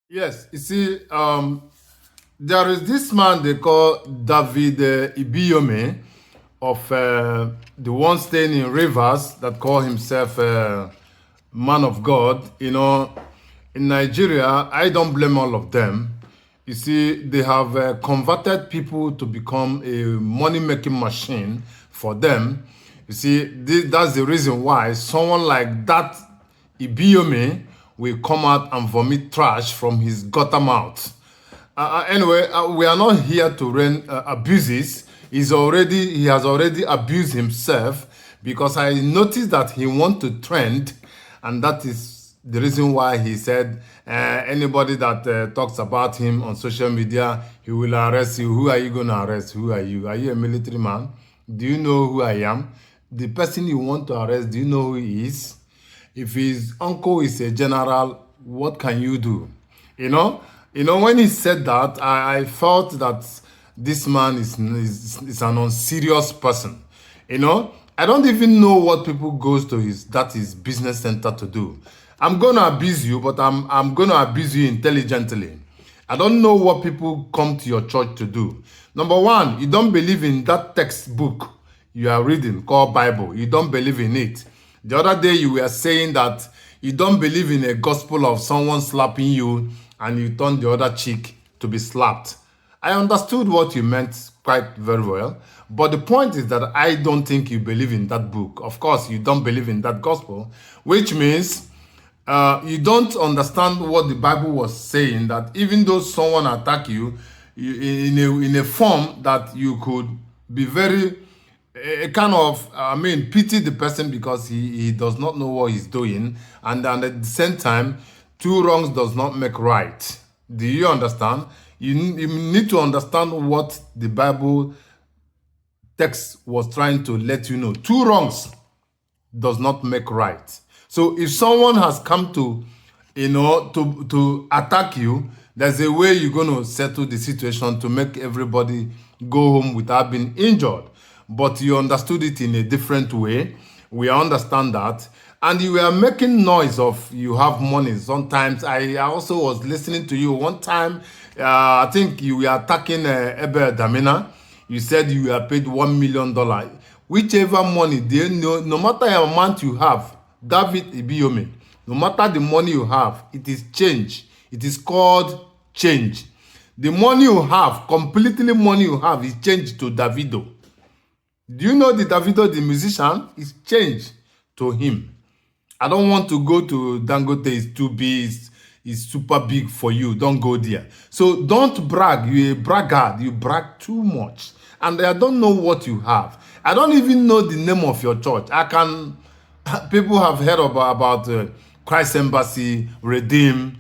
Yes, you see, there is this man they call David Ibiyome of the one staying in Rivers that call himself man of God. In Nigeria, I don't blame all of them. You see, they have converted people to become a money-making machine for them. You see, that's the reason why someone like that Ibiyome will come out and vomit trash from his gutter mouth. Anyway, we are not here to rain abuses. He has already abused himself because I noticed that he want to trend, and that is the reason why he said anybody that talks about him on social media, he will arrest you. Who are you going to arrest? Who are you? Are you a military man? Do you know who I am? The person you want to arrest, do you know who he is? If his uncle is a general, what can you do? You know, when he said that, I felt that this man is an unserious person. I don't even know what people goes to his business center to do. I'm gonna abuse you, but I'm gonna abuse you intelligently. I don't know what people come to your church to do. Number one, you don't believe in that textbook you are reading called Bible. You don't believe in it. The other day you were saying that you don't believe in a gospel of someone slapping you and you turn the other cheek to be slapped. I understood what you meant quite very well, but the point is that I don't think you believe in that book. Of course, you don't believe in that gospel, which means you don't understand what the Bible was saying, that even though someone attack you, in a form that you could be very a kind of pity the person because he does not know what he's doing, and at the same time two wrongs does not make right. Do you understand? You need to understand what the Bible text was trying to let you know. Two wrongs does not make right. So if someone has come to to attack you, there's a way you're going to settle the situation to make everybody go home without being injured. But you understood it in a different way. We understand that. And you were making noise of you have money. Sometimes I also was listening to you one time. I think you were attacking Ebe Damina. You said you were paid $1 million. Whichever money, no matter the amount you have, David Ibiyome, no matter the money you have, it is change. It is called change. The money you have, completely money you have, is changed to Davido. Do you know the Davido, the musician, is changed to him? I don't want to go to Dangote, it's too big, it's super big for you. Don't go there. So don't brag. You're a braggart. You brag too much. And I don't know what you have. I don't even know the name of your church. People have heard about Christ Embassy, Redeem,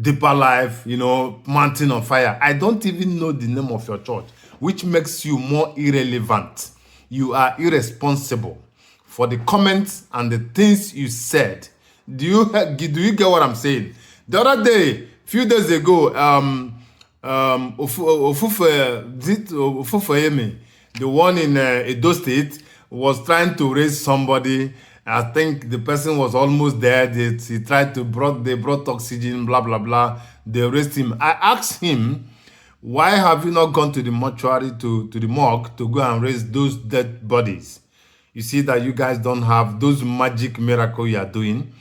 Deeper Life, Mountain on Fire. I don't even know the name of your church, which makes you more irrelevant. You are irresponsible for the comments and the things you said. Do you get what I'm saying? The other day, few days ago, Ofufeyemi, the one in Edo State, was trying to raise somebody. I think the person was almost dead. He tried to they brought oxygen, blah blah blah. They raised him. I asked him, why have you not gone to the mortuary, to the morgue, to go and raise those dead bodies? You see that you guys don't have those magic miracles you are doing.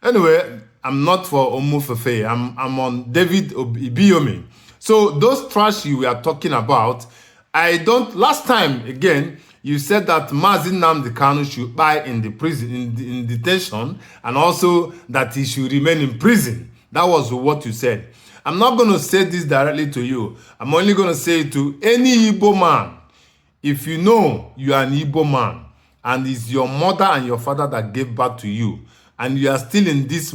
Anyway, I'm not for Omufefe. I'm on David Ibiyome. So those trash you were talking about, last time again, you said that Mazi Nnamdi Kanu should die in the prison, in detention, and also that he should remain in prison. That was what you said. I'm not going to say this directly to you. I'm only going to say it to any Igbo man. If you know you are an Igbo man, and it's your mother and your father that gave birth to you, and you are still in this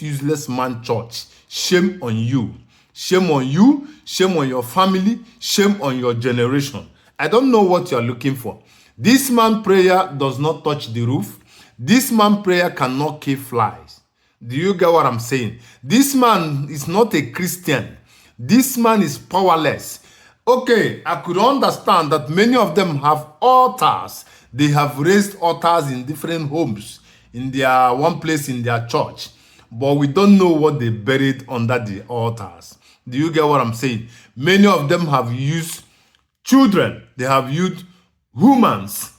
useless man church, shame on you. Shame on you, shame on your family, shame on your generation. I don't know what you're looking for. This man prayer does not touch the roof. This man prayer cannot kill flies. Do you get what I'm saying? This man is not a Christian. This man is powerless. Okay, I could understand that many of them have altars. They have raised altars in different homes, in their one place in their church. but we don't know what they buried under the altars. Do you get what I'm saying? Many of them have used children. They have used humans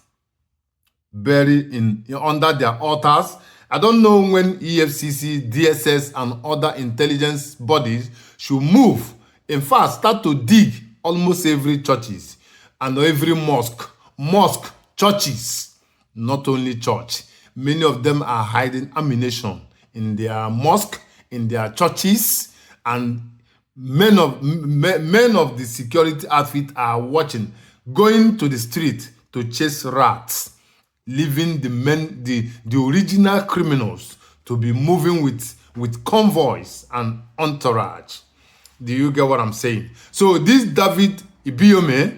buried under their altars. I don't know when EFCC, DSS, and other intelligence bodies should move. In fact, start to dig almost every churches and every mosque, churches, not only church. Many of them are hiding ammunition in their mosque, in their churches, and men of the security outfit are watching, going to the street to chase rats, leaving the original criminals to be moving with convoys and entourage. Do you get what I'm saying? So this David Ibiyome,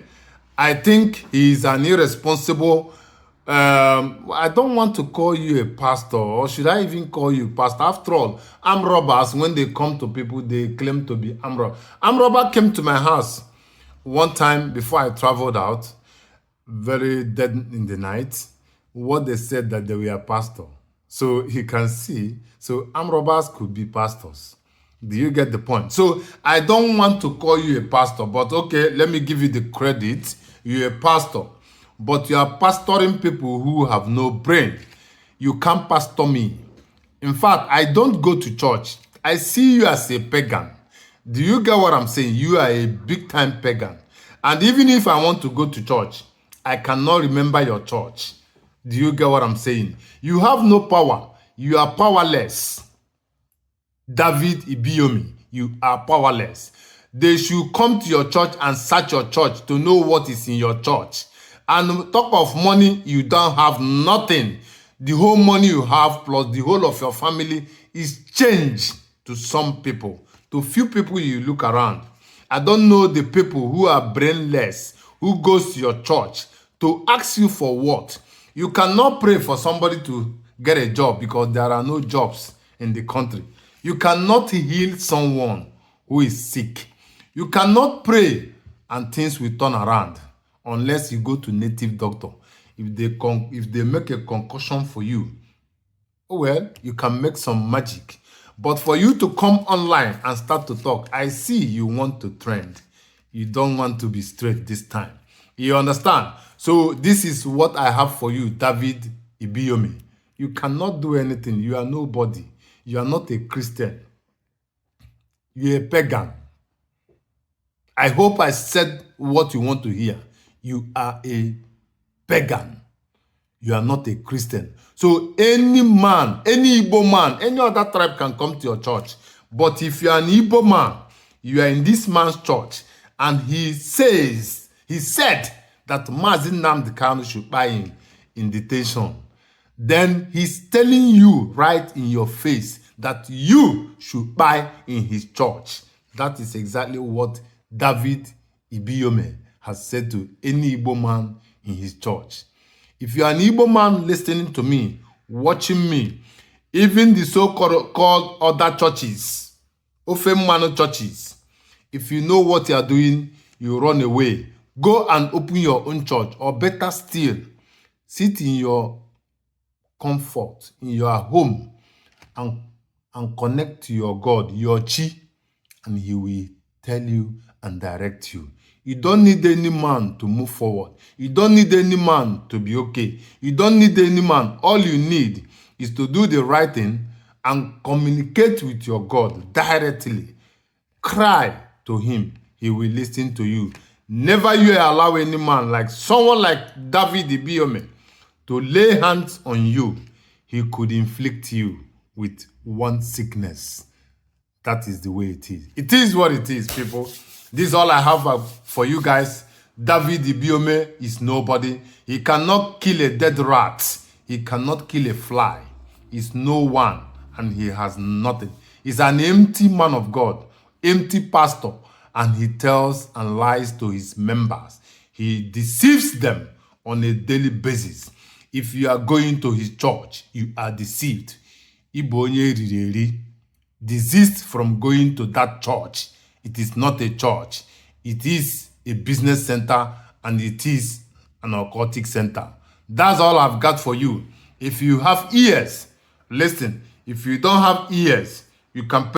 I think he is an irresponsible. I don't want to call you a pastor, or should I even call you pastor? After all, armed robbers, when they come to people, they claim to be armed robber. Armed robber came to my house one time before I traveled out, very dead in the night. What they said that they were a pastor. So you can see, so armed robbers could be pastors. Do you get the point? So I don't want to call you a pastor, but okay, let me give you the credit. You're a pastor, but you are pastoring people who have no brain. You can't pastor me. In fact, I don't go to church. I see you as a pagan. Do you get what I'm saying? You are a big-time pagan. And even if I want to go to church, I cannot remember your church. Do you get what I'm saying? You have no power. You are powerless. David Ibiyome, you are powerless. They should come to your church and search your church to know what is in your church. And talk of money, you don't have nothing. The whole money you have plus the whole of your family is changed to some people. To few people you look around. I don't know the people who are brainless, who goes to your church to ask you for what. You cannot pray for somebody to get a job because there are no jobs in the country. You cannot heal someone who is sick. You cannot pray and things will turn around unless you go to native doctor. If they make a concussion for you, well, you can make some magic. But for you to come online and start to talk, I see you want to trend. You don't want to be straight this time. You understand? So this is what I have for you, David Ibiyome. You cannot do anything. You are nobody. You are not a Christian. You are a pagan. I hope I said what you want to hear. You are a pagan. You are not a Christian. So any man, any Igbo man, any other tribe can come to your church. But if you are an Igbo man, you are in this man's church, and he said that Mazi Nnamdi Kanu should buy him in detention, then he's telling you right in your face that you should buy in his church. That is exactly what David Ibiyome has said to any Igbo man in his church. If you are an Igbo man listening to me, watching me, even the so-called other churches, Ofemano churches, if you know what you are doing, you run away. Go and open your own church, or better still, sit in your comfort, in your home, and connect to your God, your Chi, and he will tell you and direct you. You don't need any man to move forward. You don't need any man to be okay. You don't need any man. All you need is to do the right thing and communicate with your God directly. Cry to him. He will listen to you. Never you allow any man, like someone like David Ibiyome, to lay hands on you. He could inflict you with one sickness. That is the way it is. It is what it is, people. This is all I have for you guys. David Ibiyome is nobody. He cannot kill a dead rat. He cannot kill a fly. He's no one, and he has nothing. He's an empty man of God, empty pastor, and he tells and lies to his members. He deceives them on a daily basis. If you are going to his church, you are deceived. Ibonye rireri. Desist from going to that church. It is not a church. It is a business center, and it is an occultic center. That's all I've got for you. If you have ears, listen. If you don't have ears, you can